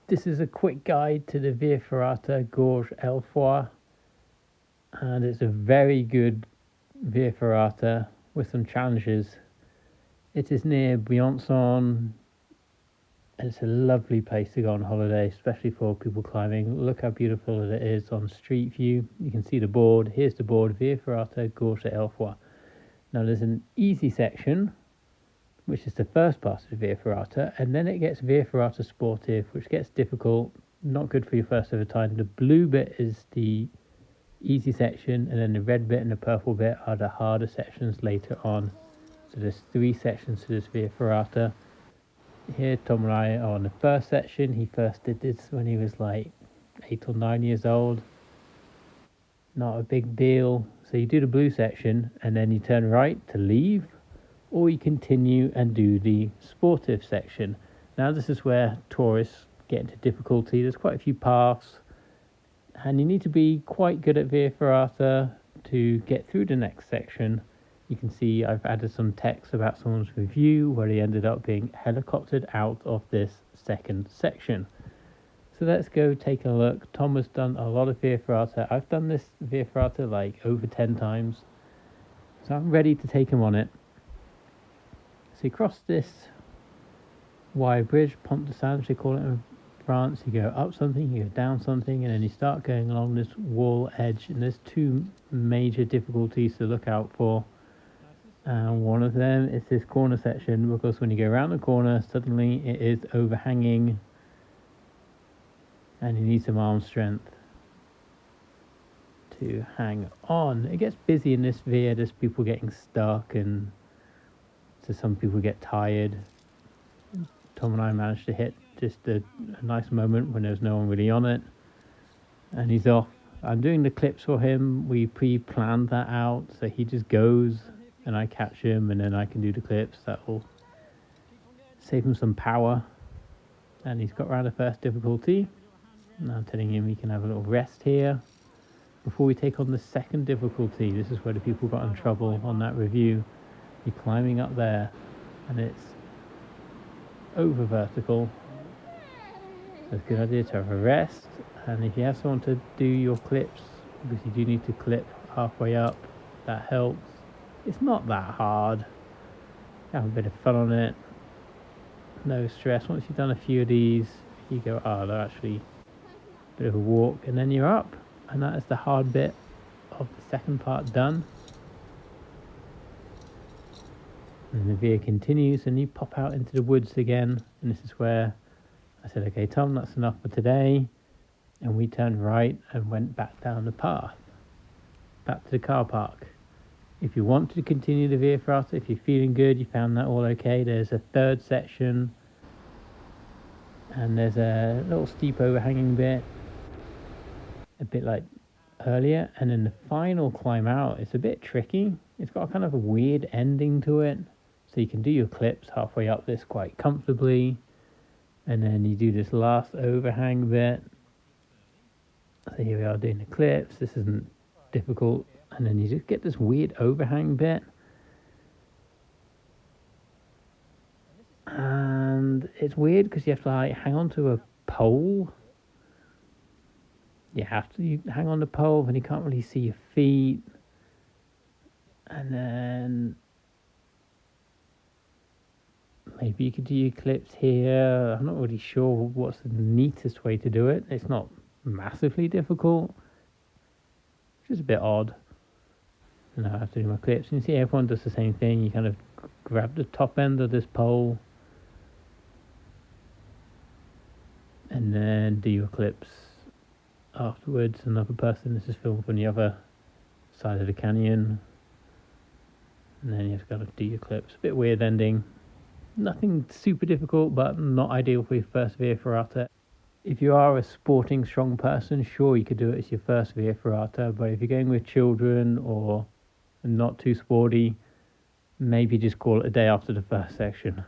This is a quick guide to the Via Ferrata Gorge Ailefroide, and it's a very good Via Ferrata with some challenges. It is near Briançon, and it's a lovely place to go on holiday, especially for people climbing. Look how beautiful it is on street view. You can see the board. Here's the board, Via Ferrata Gorge Ailefroide. Now there's an easy section, which is the first part of the Via Ferrata, and then it gets Via Ferrata Sportive, which gets difficult, not good for your first ever time. The blue bit is the easy section, and then the red bit and the purple bit are the harder sections later on. So there's 3 sections to this Via Ferrata. Here Tom and I are on the first section. He first did this when he was like 8 or 9 years old. Not a big deal. So you do the blue section and then you turn right to leave, or you continue and do the sportive section. Now this is where tourists get into difficulty. There's quite a few paths, and you need to be quite good at Via Ferrata to get through the next section. You can see I've added some text about someone's review where he ended up being helicoptered out of this second section. So let's go take a look. Tom has done a lot of Via Ferrata. I've done this Via Ferrata like over 10 times. So I'm ready to take him on it. So you cross this wire bridge, Pont de Sange, they call it in France. You go up something, you go down something, and then you start going along this wall edge. And there's 2 major difficulties to look out for. And one of them is this corner section, because when you go around the corner, suddenly it is overhanging, and you need some arm strength to hang on. It gets busy in this Via. There's people getting stuck, and so some people get tired. Tom and I managed to hit just a nice moment when there's no one really on it, and he's off. I'm doing the clips for him. We pre-planned that out, so he just goes and I catch him, and then I can do the clips. That will save him some power. And he's got around the first difficulty. Now I'm telling him he can have a little rest here before we take on the second difficulty. This is where the people got in trouble on that review. You're climbing up there, and it's over vertical. So it's a good idea to have a rest. And if you have someone to do your clips, because you do need to clip halfway up, that helps. It's not that hard. Have a bit of fun on it. No stress. Once you've done a few of these, you go, they're actually a bit of a walk, and then you're up. And that is the hard bit of the second part done. And the Via continues, and you pop out into the woods again. And this is where I said, okay, Tom, that's enough for today. And we turned right and went back down the path, back to the car park. If you want to continue the Via Ferrata, if you're feeling good, you found that all okay, there's a third section, and there's a little steep overhanging bit, a bit like earlier, and then the final climb out is a bit tricky. It's got a kind of a weird ending to it, so you can do your clips halfway up this quite comfortably, and then you do this last overhang bit. So here we are doing the clips. This isn't difficult. And then you just get this weird overhang bit. And it's weird because you have to like hang on to a pole. You hang on the pole and you can't really see your feet. And then maybe you could do your clips here. I'm not really sure what's the neatest way to do it. It's not massively difficult. It's just a bit odd. And I have to do my clips. And you see everyone does the same thing. You kind of grab the top end of this pole and then do your clips afterwards. Another person, this is filmed from the other side of the canyon. And then you just got to do your clips. A bit weird ending. Nothing super difficult, but not ideal for your first Via Ferrata. If you are a sporting, strong person, sure, you could do it as your first Via Ferrata. But if you're going with children or not too sporty, maybe just call it a day after the first section.